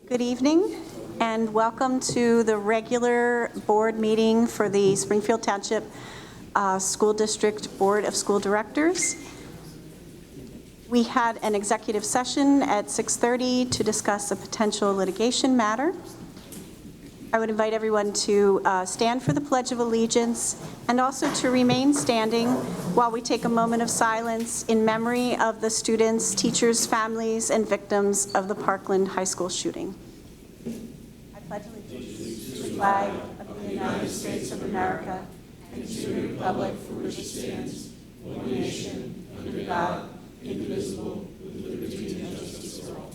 Good evening and welcome to the regular board meeting for the Springfield Township School District Board of School Directors. We had an executive session at 6:30 to discuss a potential litigation matter. I would invite everyone to stand for the Pledge of Allegiance and also to remain standing while we take a moment of silence in memory of the students, teachers, families, and victims of the Parkland High School shooting. I pledge allegiance to the flag of the United States of America and to the republic for which it stands, one nation, under God, indivisible, with liberty and justice for all.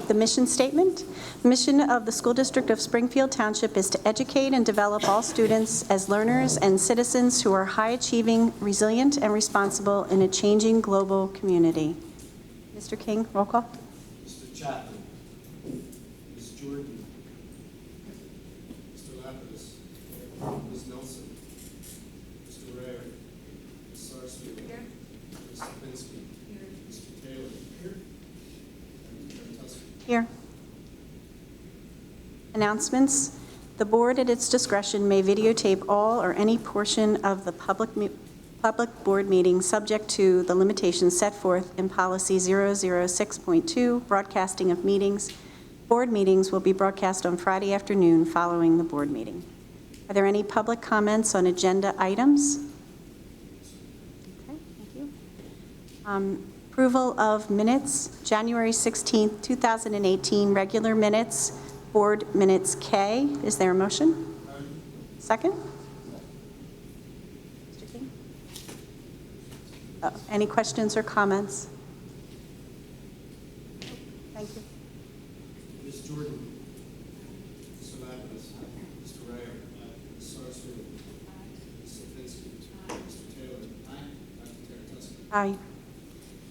The mission statement. The mission of the School District of Springfield Township is to educate and develop all students as learners and citizens who are high-achieving, resilient, and responsible in a changing global community. Mr. King, roll call. Mr. Chapman. Ms. Jordan. Mr. Lapidus. Ms. Nelson. Mr. Ray. Ms. Sarsfield. Here. Ms. Lipinski. Here. Mr. Taylor. Here. Here. Announcements. The board at its discretion may videotape all or any portion of the public board meeting subject to the limitations set forth in policy 006.2, broadcasting of meetings. Board meetings will be broadcast on Friday afternoon following the board meeting. Are there any public comments on agenda items? Okay, thank you. Approval of minutes, January 16th, 2018, regular minutes, board minutes K. Is there a motion? Second? Mr. King? Any questions or comments? Thank you. Ms. Jordan. Mr. Lapidus. Mr. Ray. Ms. Sarsfield. Ms. Lipinski. Mr. Taylor. Dr. Terrateschi. Aye.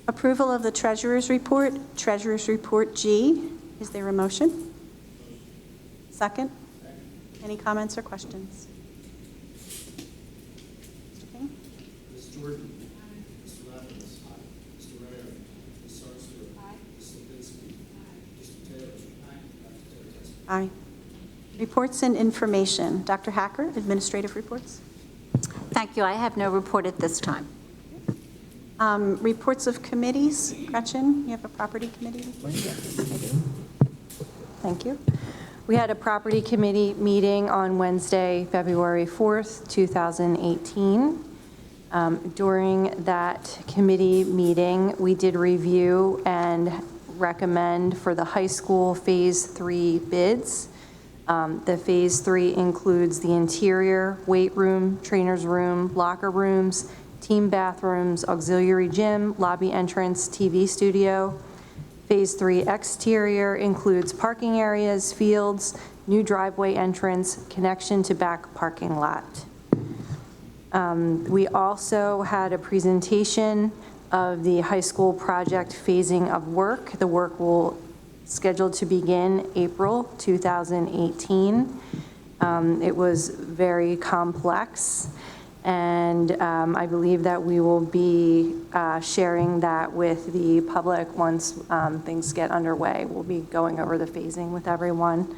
Approval of the Treasurer's Report, Treasurer's Report G. Is there a motion? Second? Any comments or questions? Mr. King? Ms. Jordan. Mr. Lapidus. Mr. Ray. Ms. Sarsfield. Ms. Lipinski. Mr. Taylor. Dr. Terrateschi. Aye. Reports and information. Dr. Hacker, Administrative Reports. Thank you. I have no report at this time. Reports of committees. Gretchen, you have a property committee report? Yes, I do. Thank you. We had a property committee meeting on Wednesday, February 4th, 2018. During that committee meeting, we did review and recommend for the high school Phase 3 bids. The Phase 3 includes the interior, weight room, trainer's room, locker rooms, team bathrooms, auxiliary gym, lobby entrance, TV studio. Phase 3 exterior includes parking areas, fields, new driveway entrance, connection to back parking lot. We also had a presentation of the high school project phasing of work. The work will scheduled to begin April 2018. It was very complex. And I believe that we will be sharing that with the public once things get underway. We'll be going over the phasing with everyone.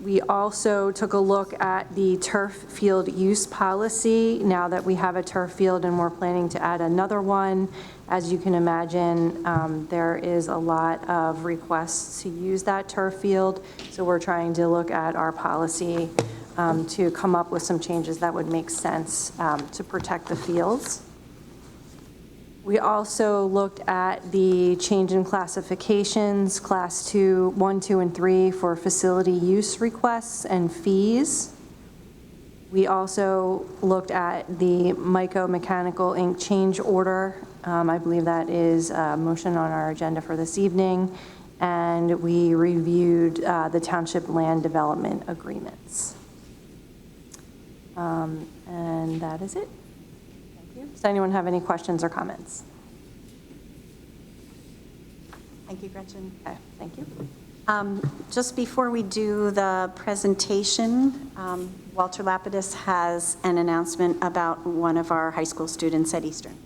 We also took a look at the turf field use policy now that we have a turf field and we're planning to add another one. As you can imagine, there is a lot of requests to use that turf field. So we're trying to look at our policy to come up with some changes that would make sense to protect the fields. We also looked at the change in classifications, class 2, 1, 2, and 3 for facility use requests and fees. We also looked at the Myco Mechanical Inc. change order. I believe that is a motion on our agenda for this evening. and we reviewed the township land development agreements. And that is it. Thank you. Does anyone have any questions or comments? Thank you, Gretchen. Okay, thank you. Just before we do the presentation, Walter Lapidus has an announcement about one of our high school students at Eastern.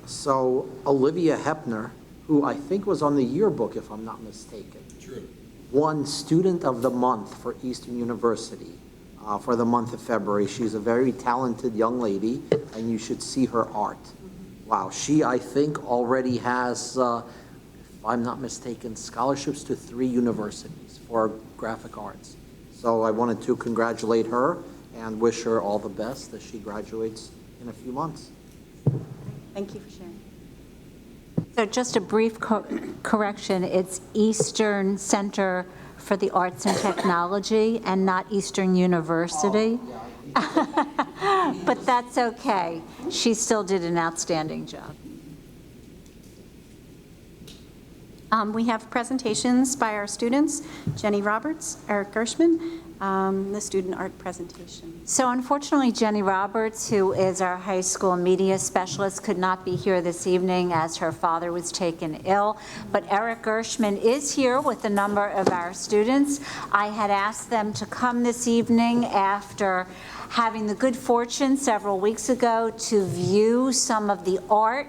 So Olivia Hepner, who I think was on the yearbook, if I'm not mistaken. True. Won Student of the Month for Eastern University for the month of February. She's a very talented young lady, and you should see her art. Wow, she, I think, already has, if I'm not mistaken, scholarships to 3 universities for graphic arts. So I wanted to congratulate her and wish her all the best as she graduates in a few months. Thank you for sharing. So just a brief correction, it's Eastern Center for the Arts and Technology and not Eastern University. But that's okay. She still did an outstanding job. We have presentations by our students, Jenny Roberts, Eric Gershman, the student art presentation. So unfortunately, Jenny Roberts, who is our high school media specialist, could not be here this evening as her father was taken ill. But Eric Gershman is here with a number of our students. I had asked them to come this evening after having the good fortune several weeks ago to view some of the art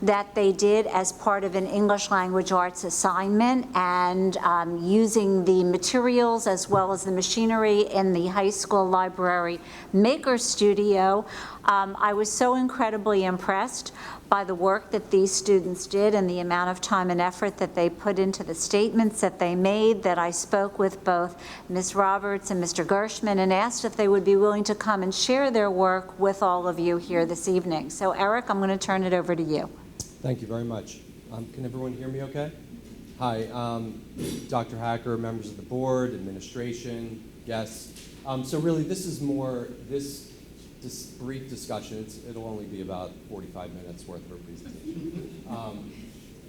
that they did as part of an English language arts assignment, and using the materials as well as the machinery in the high school library maker studio. I was so incredibly impressed by the work that these students did and the amount of time and effort that they put into the statements that they made, that I spoke with both Ms. Roberts and Mr. Gershman and asked if they would be willing to come and share their work with all of you here this evening. So Eric, I'm going to turn it over to you. Thank you very much. Can everyone hear me okay? Hi, Dr. Hacker, members of the board, administration, guests. So really, this is more, this brief discussion, it'll only be about 45 minutes worth of a presentation.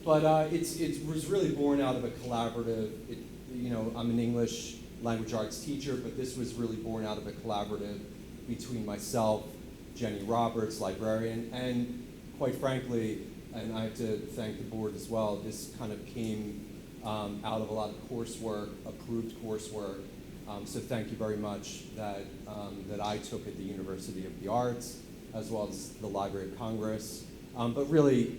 But it was really born out of a collaborative, I'm an English language arts teacher, but this was really born out of a collaborative between myself, Jenny Roberts, librarian, and quite frankly, and I have to thank the board as well, this kind of came out of a lot of coursework, approved coursework. So thank you very much that I took at the University of the Arts, as well as the Library of Congress. But really,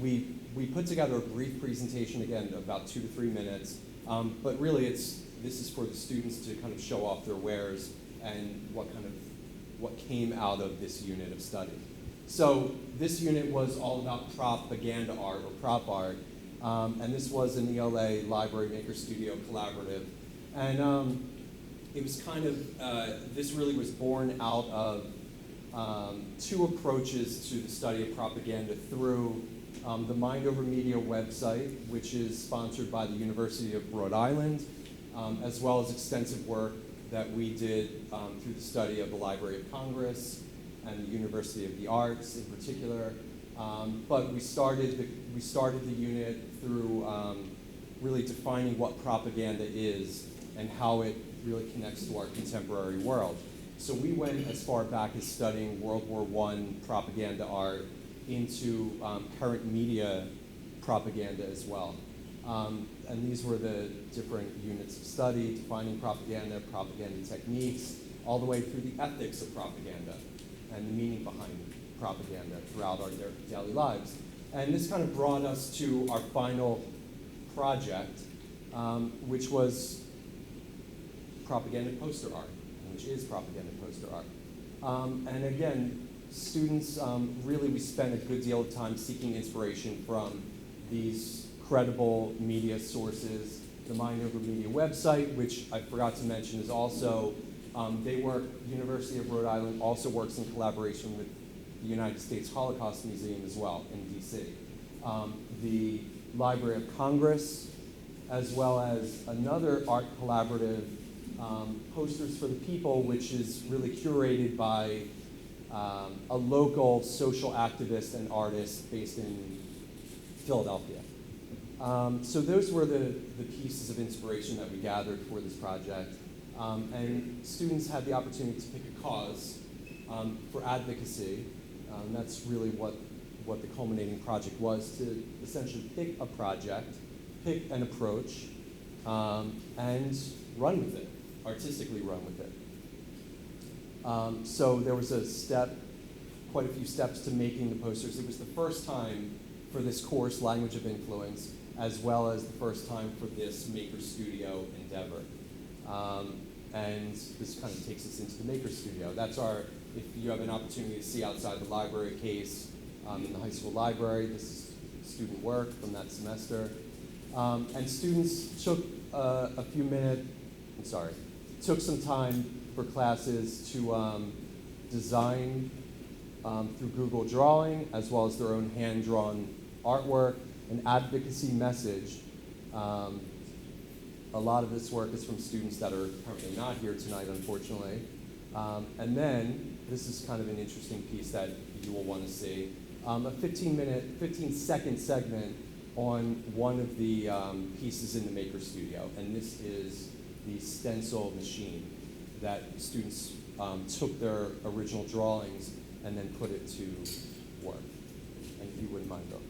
we put together a brief presentation, again, about 2 to 3 minutes. But really, this is for the students to kind of show off their wares and what came out of this unit of study. So this unit was all about propaganda art, or prop art, and this was an ELA Library Maker Studio collaborative. And it was kind of, this really was born out of 2 approaches to the study of propaganda through the Mind Over Media website, which is sponsored by the University of Rhode Island, as well as extensive work that we did through the study of the Library of Congress and the University of the Arts in particular. But we started the unit through really defining what propaganda is and how it really connects to our contemporary world. So we went as far back as studying World War I propaganda art into current media propaganda as well. And these were the different units of study, defining propaganda, propaganda techniques, all the way through the ethics of propaganda and the meaning behind propaganda throughout our daily lives. And this kind of brought us to our final project, which was propaganda poster art, which is propaganda poster art. And again, students, really we spent a good deal of time seeking inspiration from these credible media sources. The Mind Over Media website, which I forgot to mention, is also, University of Rhode Island also works in collaboration with the United States Holocaust Museum as well in DC. The Library of Congress, as well as another art collaborative, Posters for the People, which is really curated by a local social activist and artist based in Philadelphia. So those were the pieces of inspiration that we gathered for this project. And students had the opportunity to pick a cause for advocacy. That's really what the culminating project was, to essentially pick a project, pick an approach, and run with it, artistically run with it. So there was quite a few steps to making the posters. It was the first time for this course, Language of Influence, as well as the first time for this Maker Studio endeavor. And this kind of takes us into the Maker Studio. That's if you have an opportunity to see outside the library case in the high school library, this is student work from that semester. And students took took some time for classes to design through Google Drawing, as well as their own hand-drawn artwork, an advocacy message. A lot of this work is from students that are currently not here tonight, unfortunately. And then, this is kind of an interesting piece that you will want to see. A 15-second segment on one of the pieces in the Maker Studio. And this is the stencil machine that students took their original drawings and then put it to work. And if you wouldn't mind, though.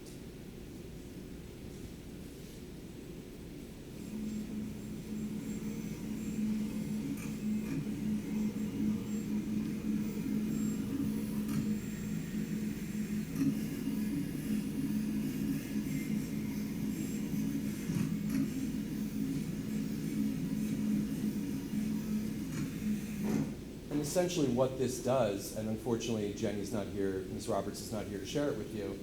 Essentially what this does, and unfortunately Jenny's not here, Ms. Roberts is not here to share it with you,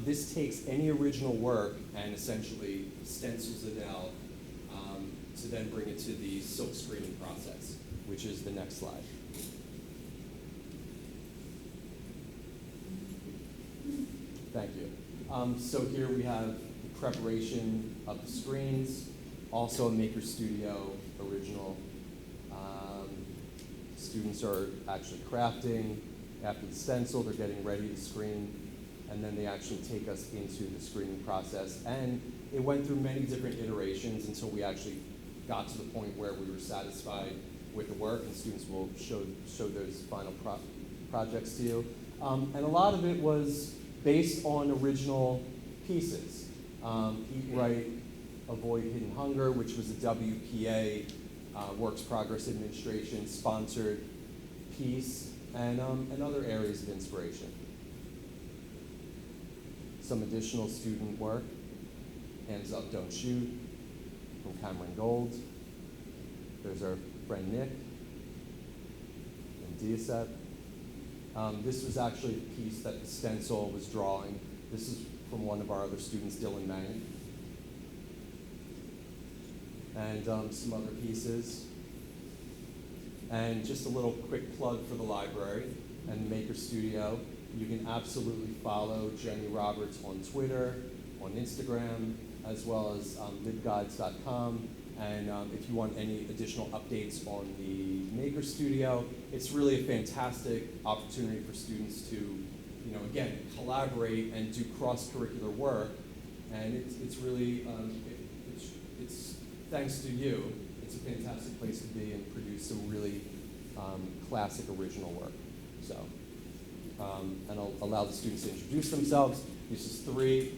this takes any original work and essentially stencils it out to then bring it to the silk screening process, which is the next slide. Thank you. So here we have the preparation of the screens, also a Maker Studio original. Students are actually crafting. After the stencil, they're getting ready to screen, and then they actually take us into the screening process. And it went through many different iterations until we actually got to the point where we were satisfied with the work, and students will show those final projects to you. And a lot of it was based on original pieces. Eat Right, Avoid Hidden Hunger, which was a WPA Works Progress Administration sponsored piece, and other areas of inspiration. Some additional student work, Hands Up, Don't Shoot, from Cameron Gold. There's our friend Nick and DSEP. This was actually the piece that the stencil was drawing. This is from one of our other students, Dylan Mang. And some other pieces. And just a little quick plug for the library and the Maker Studio. You can absolutely follow Jenny Roberts on Twitter, on Instagram, as well as libguides.com. And if you want any additional updates on the Maker Studio, it's really a fantastic opportunity for students to, again, collaborate and do cross-curricular work. And it's really, it's thanks to you, it's a fantastic place to be and produce some really classic original work. So, and I'll allow the students to introduce themselves. This is three.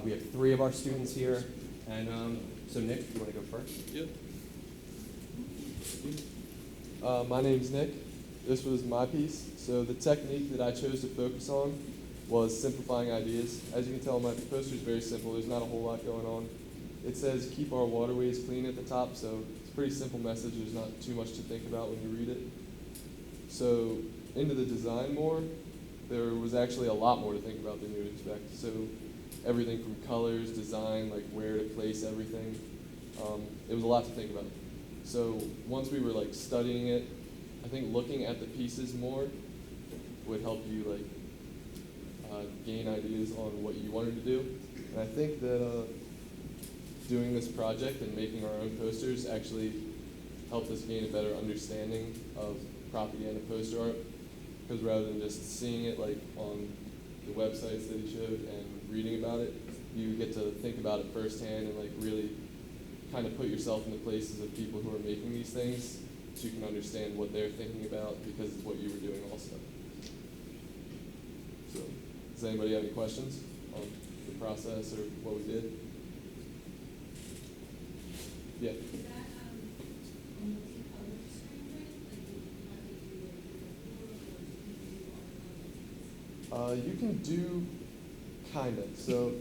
We have three of our students here. And so Nick, you want to go first? Yep. My name's Nick. This was my piece. So the technique that I chose to focus on was simplifying ideas. As you can tell, my poster is very simple. There's not a whole lot going on. It says keep our waterways clean at the top, so it's a pretty simple message. There's not too much to think about when you read it. So into the design more, there was actually a lot more to think about than you would expect. So everything from colors, design, like where to place everything. It was a lot to think about. So once we were like studying it, I think looking at the pieces more would help you like gain ideas on what you wanted to do. And I think that doing this project and making our own posters actually helped us gain a better understanding of propaganda poster art. Because rather than just seeing it like on the websites that he showed and reading about it, you get to think about it firsthand and like really kind of put yourself in the places of people who are making these things so you can understand what they're thinking about because it's what you were doing also. So, does anybody have any questions on the process or what we did? Yeah. You can do kind of. So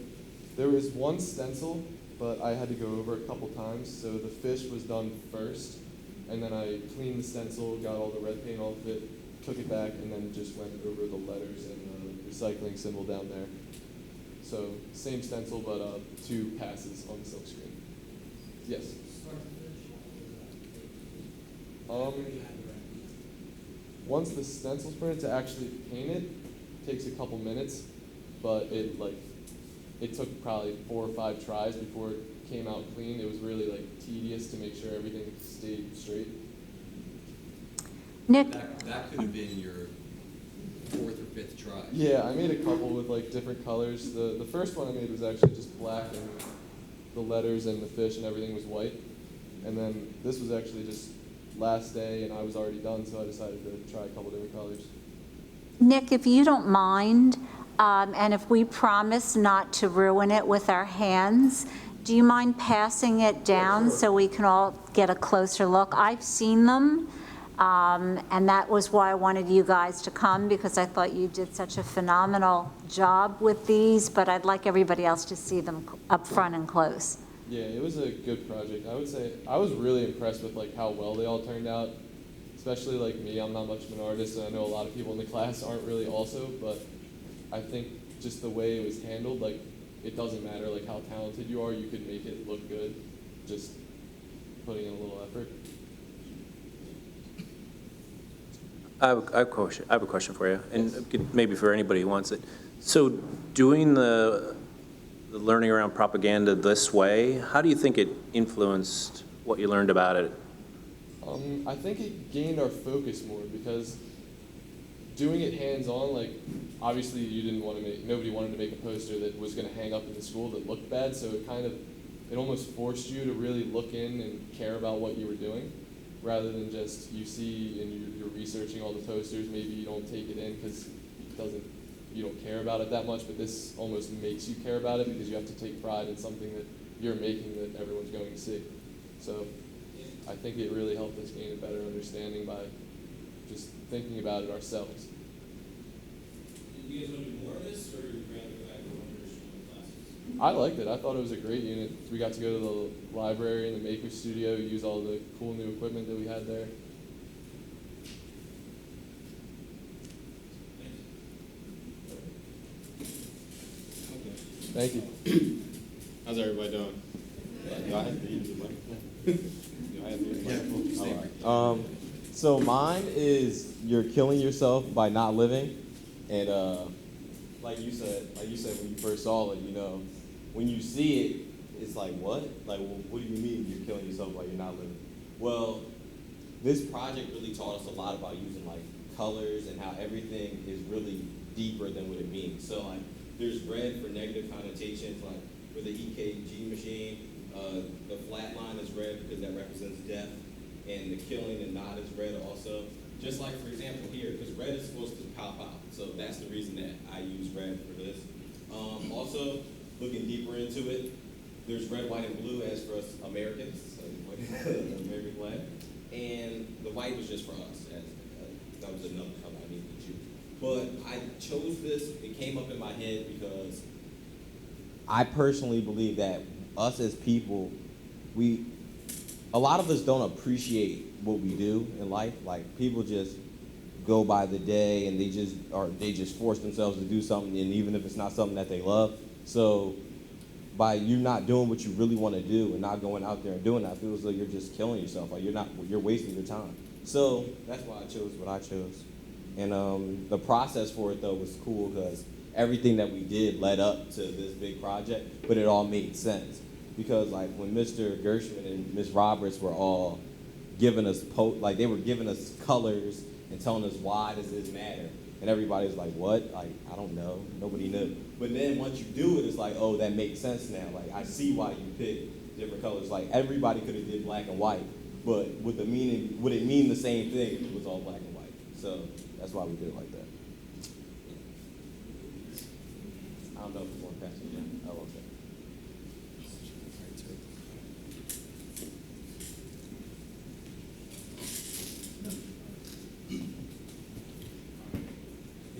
there was one stencil, but I had to go over a couple times. So the fish was done first, and then I cleaned the stencil, got all the red paint off of it, took it back, and then just went over the letters and the recycling symbol down there. So same stencil, but 2 passes on the silk screen. Yes. Once the stencil's printed, to actually paint it takes a couple minutes, but it took probably 4 or 5 tries before it came out clean. It was really like tedious to make sure everything stayed straight. Nick, That could have been your 4th or 5th try. Yeah, I made a couple with like different colors. The first one I made was actually just black and the letters and the fish and everything was white. And then this was actually just last day and I was already done, so I decided to try a couple different colors. Nick, if you don't mind, and if we promise not to ruin it with our hands, do you mind passing it down so we can all get a closer look? I've seen them, and that was why I wanted you guys to come, because I thought you did such a phenomenal job with these, but I'd like everybody else to see them up front and close. Yeah, it was a good project. I would say I was really impressed with like how well they all turned out. Especially like me, I'm not much of an artist, and I know a lot of people in the class aren't really also, but I think just the way it was handled, like it doesn't matter like how talented you are, you could make it look good, just putting in a little effort. I have a question for you, and maybe for anybody who wants it. So doing the learning around propaganda this way, how do you think it influenced what you learned about it? I think it gained our focus more because doing it hands-on, like obviously nobody wanted to make a poster that was going to hang up in the school that looked bad, so it almost forced you to really look in and care about what you were doing, rather than just you see and you're researching all the posters, maybe you don't take it in because you don't care about it that much, but this almost makes you care about it because you have to take pride in something that you're making that everyone's going to see. So I think it really helped us gain a better understanding by just thinking about it ourselves. Did you guys want to do more of this, or would you rather go back to one traditional classes? I liked it. I thought it was a great unit. We got to go to the library and the maker studio, use all the cool new equipment that we had there. Thank you. How's everybody doing? Do I have to use the microphone? Do I have to use the microphone? All right. So mine is you're killing yourself by not living, and like you said when you first saw it, when you see it, it's like what? Like, well, what do you mean you're killing yourself while you're not living? Well, this project really taught us a lot about using like colors and how everything is really deeper than what it means. So like, there's red for negative connotations, like for the EKG machine, the flat line is red because that represents death, and the killing and not is red also. Just like, for example, here, because red is supposed to pop out, so that's the reason that I use red for this. Also, looking deeper into it, there's red, white, and blue as for us Americans, so the American flag, and the white was just for us, as that was another color I needed to choose. But I chose this, it came up in my head because I personally believe that us as people, a lot of us don't appreciate what we do in life. Like, people just go by the day and they just force themselves to do something, and even if it's not something that they love. So by you not doing what you really want to do and not going out there and doing that, it feels like you're just killing yourself. Like you're wasting your time. So that's why I chose what I chose. And the process for it though was cool because everything that we did led up to this big project, but it all made sense. Because like when Mr. Gershman and Ms. Roberts were all giving us they were giving us colors and telling us why does this matter, And everybody's like, what? Like, I don't know. Nobody knew. But then once you do it, it's like, oh, that makes sense now. Like, I see why you picked different colors. Like, everybody could have did black and white, but would it mean the same thing if it was all black and white? So that's why we did it like that. I don't know if you want to pass it again. I won't say.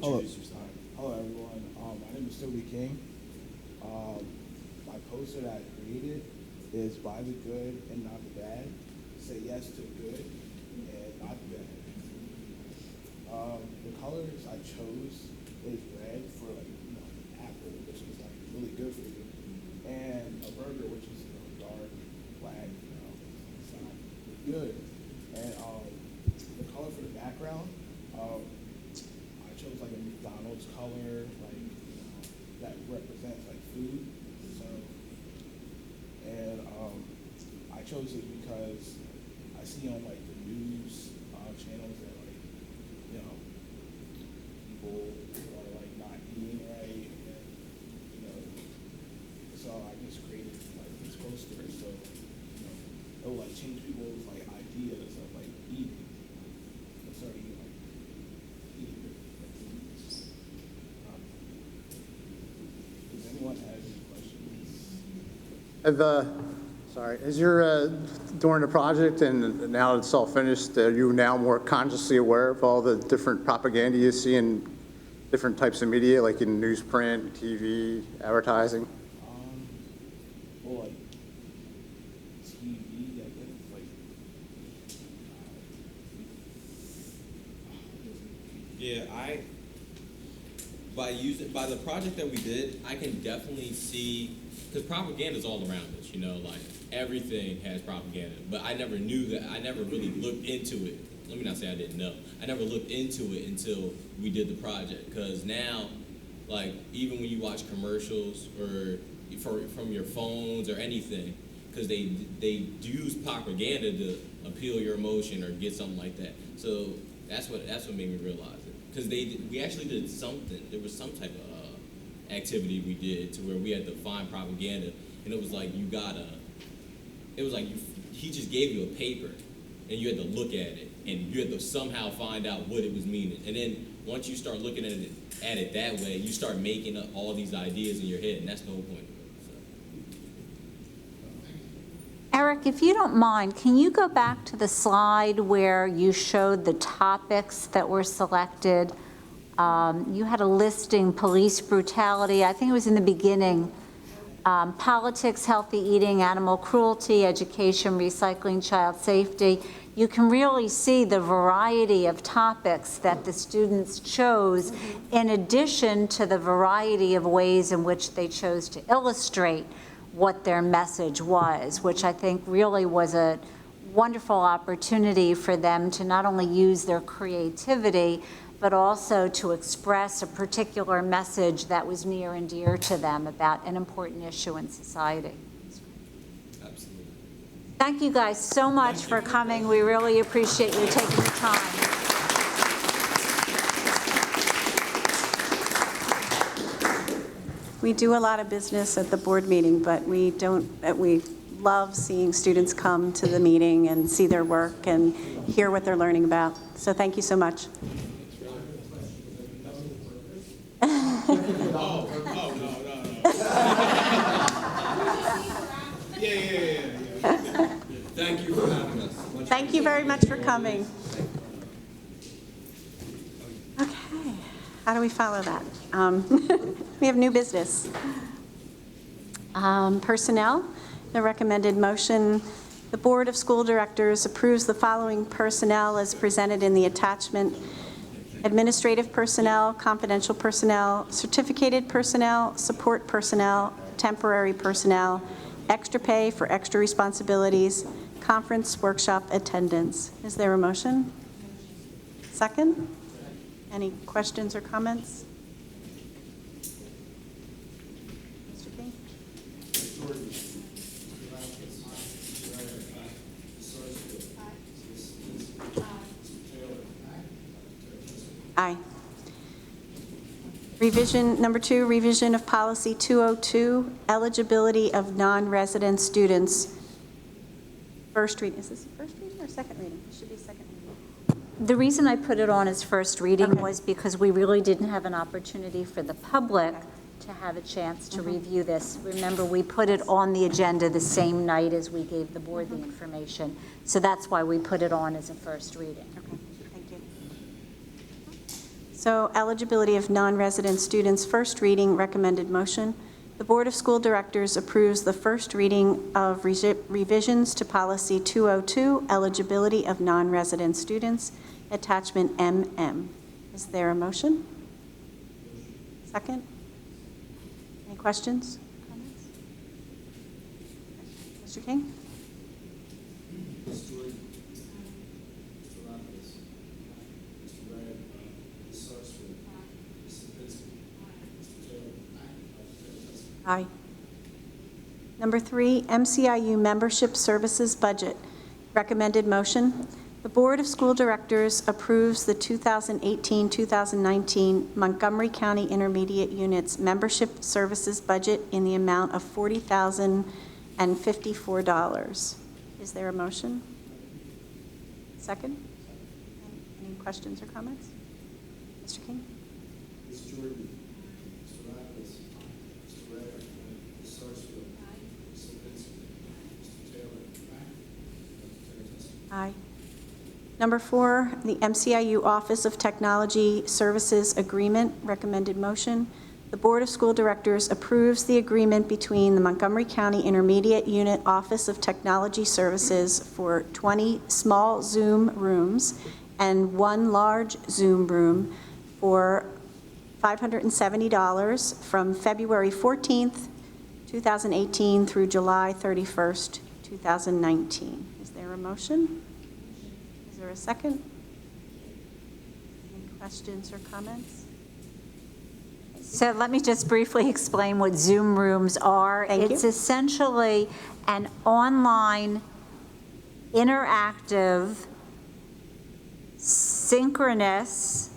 Hello, everyone. My name is Toby King. My poster that I created is buy the good and not the bad. Say yes to the good and not the bad. The colors I chose is red for apple, which is really good for you, and a burger, which is dark black. It's not good. And the color for the background. I chose a McDonald's color, that represents food. So, and I chose it because I see on the news channels that people are not eating right, and so I just created this poster so it will change people's ideas of eating. And start eating eating. Does anyone have any questions? As you're during the project and now it's all finished, are you now more consciously aware of all the different propaganda you see in different types of media, like in newsprint, TV, advertising? Well, TV, I guess, Yeah, by the project that we did, I can definitely see, because propaganda is all around us, everything has propaganda, but I never knew that, I never really looked into it. Let me not say I didn't know. I never looked into it until we did the project, because now, even when you watch commercials or from your phones or anything, because they use propaganda to appeal your emotion or get something like that. So that's what made me realize it, because we actually did something. There was some type of activity we did to where we had to find propaganda, and it was he just gave you a paper, and you had to look at it, and you had to somehow find out what it was meaning. And then once you start looking at it that way, you start making up all these ideas in your head, and that's the whole point of it. So. Eric, if you don't mind, can you go back to the slide where you showed the topics that were selected? You had a listing, police brutality, I think it was in the beginning, politics, healthy eating, animal cruelty, education, recycling, child safety. You can really see the variety of topics that the students chose, in addition to the variety of ways in which they chose to illustrate what their message was, which I think really was a wonderful opportunity for them to not only use their creativity, but also to express a particular message that was near and dear to them about an important issue in society. Absolutely. Thank you guys so much for coming. We really appreciate you taking the time. We do a lot of business at the board meeting, but we love seeing students come to the meeting and see their work and hear what they're learning about. So thank you so much. No. Yeah. Thank you for having us. Thank you very much for coming. Okay, how do we follow that? We have new business. Personnel, the recommended motion, the Board of School Directors approves the following personnel as presented in the attachment: administrative personnel, confidential personnel, certificated personnel, support personnel, temporary personnel, extra pay for extra responsibilities, conference workshop attendance. Is there a motion? Second? Any questions or comments? Mr. King? Aye. Revision, number 2, revision of policy 202, eligibility of non-resident students. First reading, is this first reading or second reading? It should be second reading. The reason I put it on as first reading Okay. was because we really didn't have an opportunity for the public to have a chance to review this. Remember, we put it on the agenda the same night as we gave the board the information. So that's why we put it on as a first reading. Okay, thank you. So eligibility of non-resident students, first reading, recommended motion. The Board of School Directors approves the first reading of revisions to policy 202, eligibility of non-resident students, attachment MM. Is there a motion? Second? Any questions? Comments? Mr. King? Ms. Jordan. Mr. Lapis. Mr. Ray. Ms. Sarsfield. Ms. Lipinski. Mr. Taylor. Dr. Tessie. Aye. Number 3, MCIU Membership Services Budget. Recommended motion. The Board of School Directors approves the 2018-2019 Montgomery County Intermediate Units Membership Services Budget in the amount of $40,054. Is there a motion? Second? Any questions or comments? Mr. King? Ms. Jordan. Mr. Lapis. Mr. Ray. Ms. Sarsfield. Ms. Lipinski. Mr. Taylor. Dr. Tessie. Aye. Number 4, the MCIU Office of Technology Services Agreement, recommended motion. The Board of School Directors approves the agreement between the Montgomery County Intermediate Unit Office of Technology Services for 20 small Zoom rooms and 1 large Zoom room for $570 from February 14th, 2018 through July 31st, 2019. Is there a motion? Is there a second? Any questions or comments? So let me just briefly explain what Zoom rooms are. Thank you. It's essentially an online, interactive, synchronous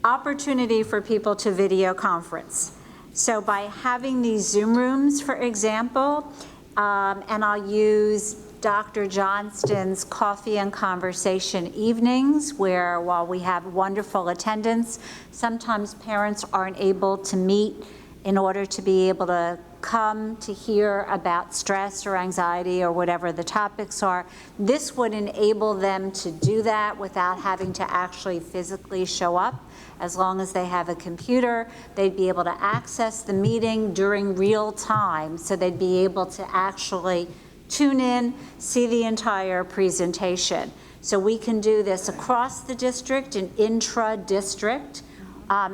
opportunity for people to video conference. So by having these Zoom rooms, for example, and I'll use Dr. Johnston's Coffee and Conversation evenings, where while we have wonderful attendance, sometimes parents aren't able to meet in order to be able to come to hear about stress or anxiety or whatever the topics are. This would enable them to do that without having to actually physically show up. As long as they have a computer, they'd be able to access the meeting during real time, so they'd be able to actually tune in, see the entire presentation. So we can do this across the district and intra-district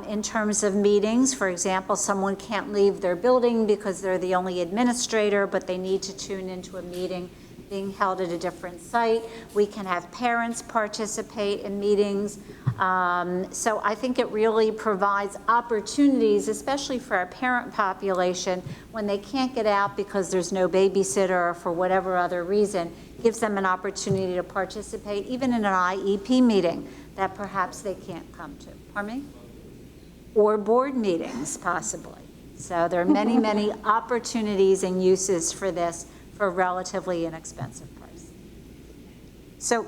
in terms of meetings. For example, someone can't leave their building because they're the only administrator, but they need to tune into a meeting being held at a different site. We can have parents participate in meetings. So I think it really provides opportunities, especially for our parent population, when they can't get out because there's no babysitter or for whatever other reason, gives them an opportunity to participate even in an IEP meeting that perhaps they can't come to. Pardon me? Or board meetings, possibly. So there are many, many opportunities and uses for this for a relatively inexpensive price. So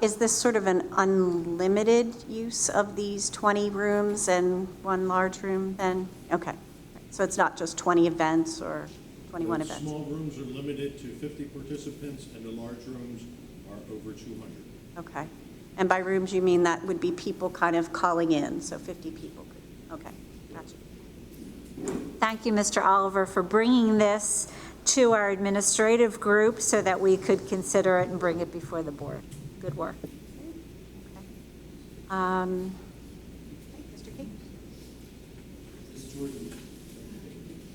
is this sort of an unlimited use of these 20 rooms and 1 large room then? Okay. So it's not just 20 events or 21 The events? small rooms are limited to 50 participants, and the large rooms are over 200. Okay. And by rooms, you mean that would be people kind of calling in, so 50 people could, okay, gotcha. Thank you, Mr. Oliver, for bringing this to our administrative group so that we could consider it and bring it before the board. Good work. Mr. King? Ms. Jordan.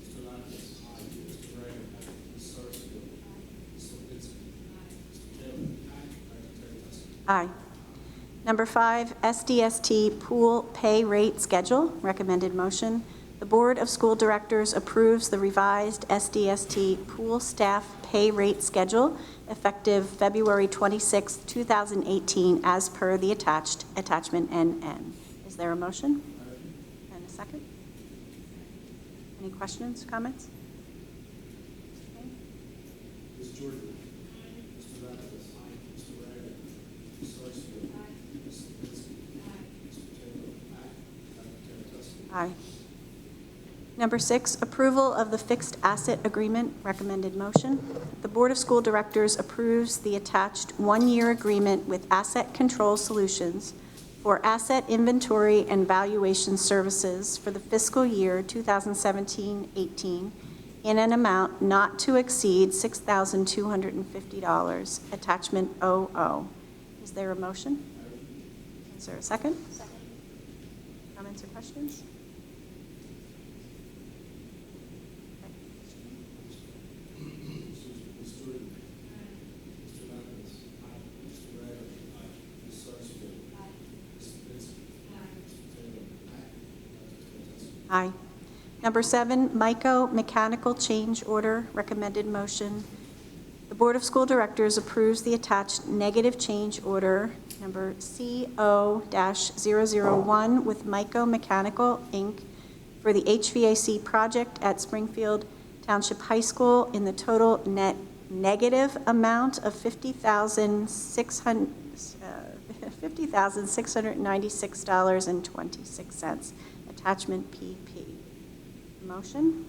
Mr. Lapis. Mr. Ray. Ms. Sarsfield. Ms. Lipinski. Mr. Taylor. Dr. Tessie. Aye. Number 5, SDST Pool Pay Rate Schedule, recommended motion. The Board of School Directors approves the revised SDST Pool Staff Pay Rate Schedule effective February 26, 2018, as per the attachment NN. Is there a motion? And a second? Any questions, comments? Okay. Ms. Jordan. Mr. Lapkus. Mr. Ryder. Ms. Sarsfield. Ms. Lipinski. Mr. Taylor. Dr. Terratuski. Aye. Number 6, approval of the fixed asset agreement, recommended motion. The Board of School Directors approves the attached one-year agreement with Asset Control Solutions for asset inventory and valuation services for the fiscal year 2017-18 in an amount not to exceed $6,250, attachment 00. Is there a motion? Is there a second? Second. Comments or questions? Ms. Jordan. Mr. Lapkus. Mr. Ryder. Ms. Sarsfield. Ms. Lipinski. Mr. Taylor. Dr. Terratuski. Aye. Number 7, MICO mechanical change order, recommended motion. The Board of School Directors approves the attached negative change order, number CO-001, with MICO Mechanical, Inc., for the HVAC project at Springfield Township High School in the total net negative amount of $50,696.26, attachment PP. Motion?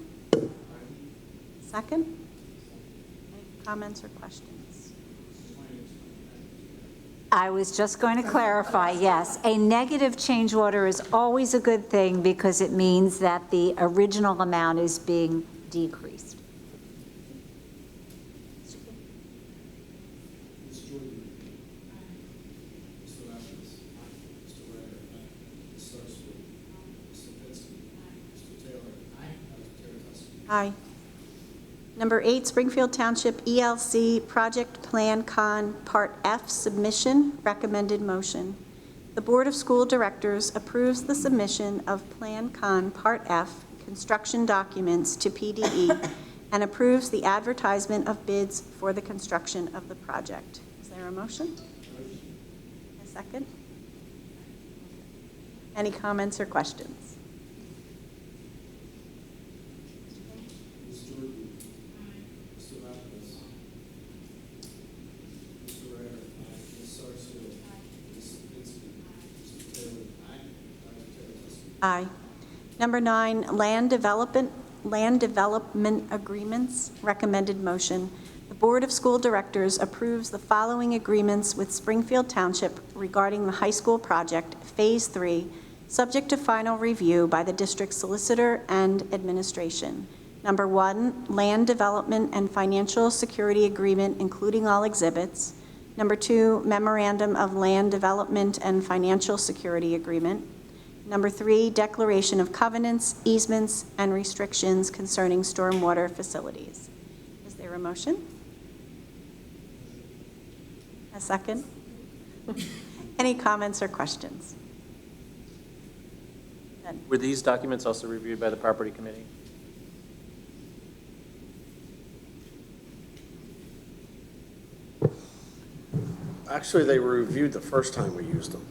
Second? Any comments or questions? I was just going to clarify, yes. A negative change order is always a good thing because it means that the original amount is being decreased. Ms. Jordan. Mr. Lapkus. Mr. Ryder. Ms. Sarsfield. Ms. Lipinski. Mr. Taylor. Dr. Terratuski. Aye. Number 8, Springfield Township ELC Project Plan Con Part F submission, recommended motion. The Board of School Directors approves the submission of Plan Con Part F construction documents to PDE and approves the advertisement of bids for the construction of the project. Is there a motion? A second? Any comments or questions? Ms. Jordan. Mr. Lapkus. Mr. Ryder. Ms. Sarsfield. Ms. Lipinski. Mr. Taylor. Dr. Terratuski. Aye. Number 9, land development agreements, recommended motion. The Board of School Directors approves the following agreements with Springfield Township regarding the high school project, Phase 3, subject to final review by the district solicitor and administration. Number 1, land development and financial security agreement, including all exhibits. Number 2, memorandum of land development and financial security agreement. Number 3, declaration of covenants, easements, and restrictions concerning stormwater facilities. Is there a motion? A second? Any comments or questions? None. Were these documents also reviewed by the property committee? Actually, they were reviewed the first time we used them.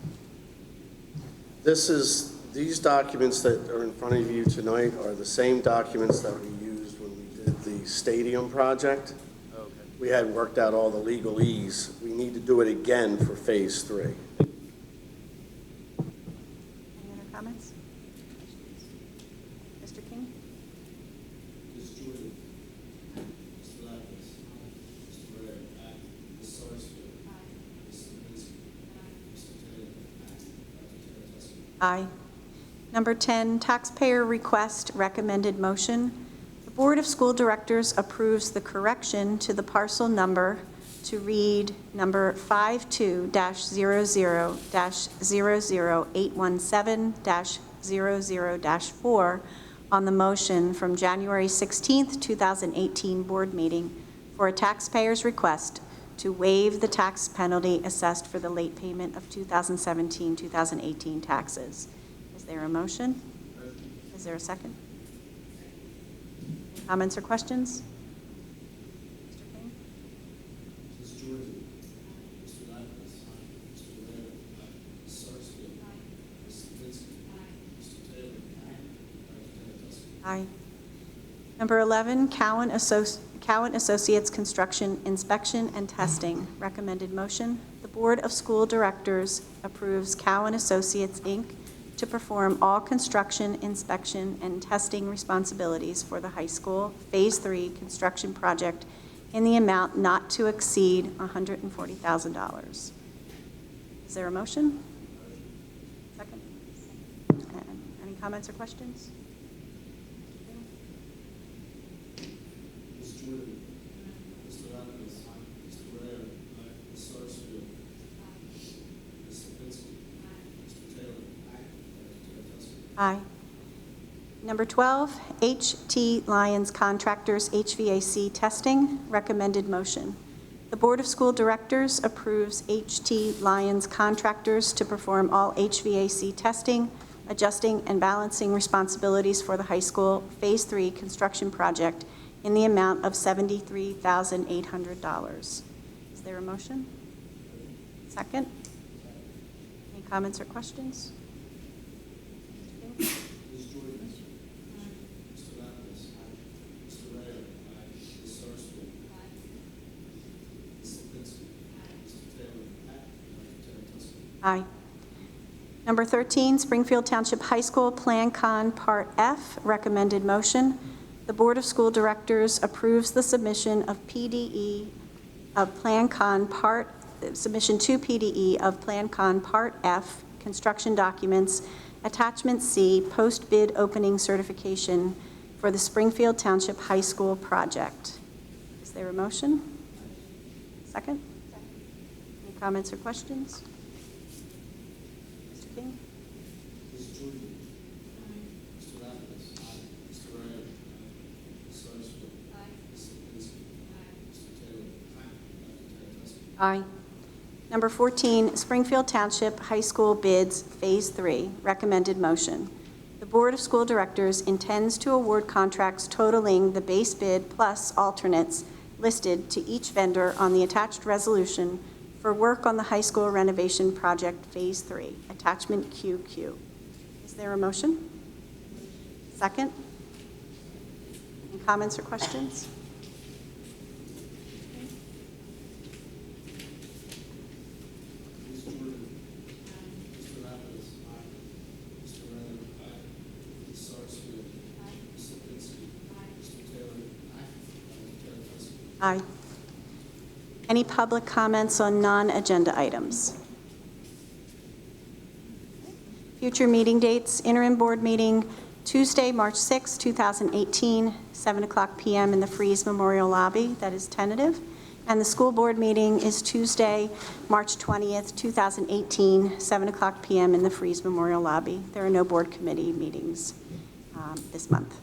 These documents that are in front of you tonight are the same documents that we used when we did the stadium project. Okay. We had worked out all the legalese. We need to do it again for Phase 3. Any other comments? Mr. King? Ms. Jordan. Mr. Lapkus. Mr. Ryder. Ms. Sarsfield. Ms. Lipinski. Mr. Taylor. Dr. Terratuski. Aye. Number 10, taxpayer request, recommended motion. The Board of School Directors approves the correction to the parcel number to read number 52-00-00817-00-4 on the motion from January 16th, 2018 board meeting for a taxpayer's request to waive the tax penalty assessed for the late payment of 2017-2018 taxes. Is there a motion? Is there a second? Comments or questions? Mr. King? Ms. Jordan. Mr. Lapkus. Mr. Ryder. Ms. Sarsfield. Ms. Lipinski. Mr. Taylor. Aye. Number 11, Cowan Associates Construction Inspection and Testing. Recommended motion. The Board of School Directors approves Cowan Associates, Inc. to perform all construction, inspection, and testing responsibilities for the high school Phase 3 construction project in the amount not to exceed $140,000. Is there a motion? Second? And any comments or questions? Ms. Jordan. Mr. Adams. Mr. Rare. Ms. Sarsfield. Ms. Lipinski. Mr. Taylor. Dr. Testa. Aye. Number 12, HT Liens Contractors HVAC Testing. Recommended motion. The Board of School Directors approves HT Liens Contractors to perform all HVAC testing, adjusting, and balancing responsibilities for the high school Phase 3 construction project in the amount of $73,800. Is there a motion? Second? Any comments or questions? Ms. Jordan. Mr. Adams. Mr. Rare. Ms. Sarsfield. Ms. Lipinski. Mr. Taylor. Dr. Testa. Aye. Number 13, Springfield Township High School Plan Con Part F. Recommended motion. The Board of School Directors approves the submission of PDE of Plan Con Part, submission to PDE of Plan Con Part F, construction documents, Attachment C, post-bid opening certification for the Springfield Township High School project. Is there a motion? Second? Any comments or questions? Mr. King? Ms. Jordan. Mr. Adams. Mr. Rare. Ms. Sarsfield. Ms. Lipinski. Mr. Taylor. Dr. Testa. Aye. Number 14, Springfield Township High School bids, Phase 3. Recommended motion. The Board of School Directors intends to award contracts totaling the base bid plus alternates listed to each vendor on the attached resolution for work on the high school renovation project Phase 3, Attachment QQ. Is there a motion? Second? Any comments or questions? Ms. Jordan. Mr. Adams. Mr. Rare. Ms. Sarsfield. Ms. Lipinski. Mr. Taylor. Dr. Testa. Aye. Any public comments on non-agenda items? Future meeting dates, interim board meeting, Tuesday, March 6, 2018, 7:00 p.m. in the Freeze Memorial Lobby. That is tentative. And the school board meeting is Tuesday, March 20th, 2018, 7:00 p.m. in the Freeze Memorial Lobby. There are no board committee meetings this month.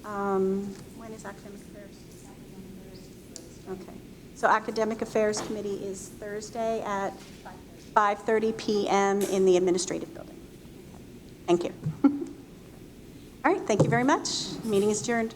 When is academic affairs? Okay. So academic affairs committee is Thursday at 5:30 p.m. in the administrative building. Thank you. All right, thank you very much. Meeting is adjourned.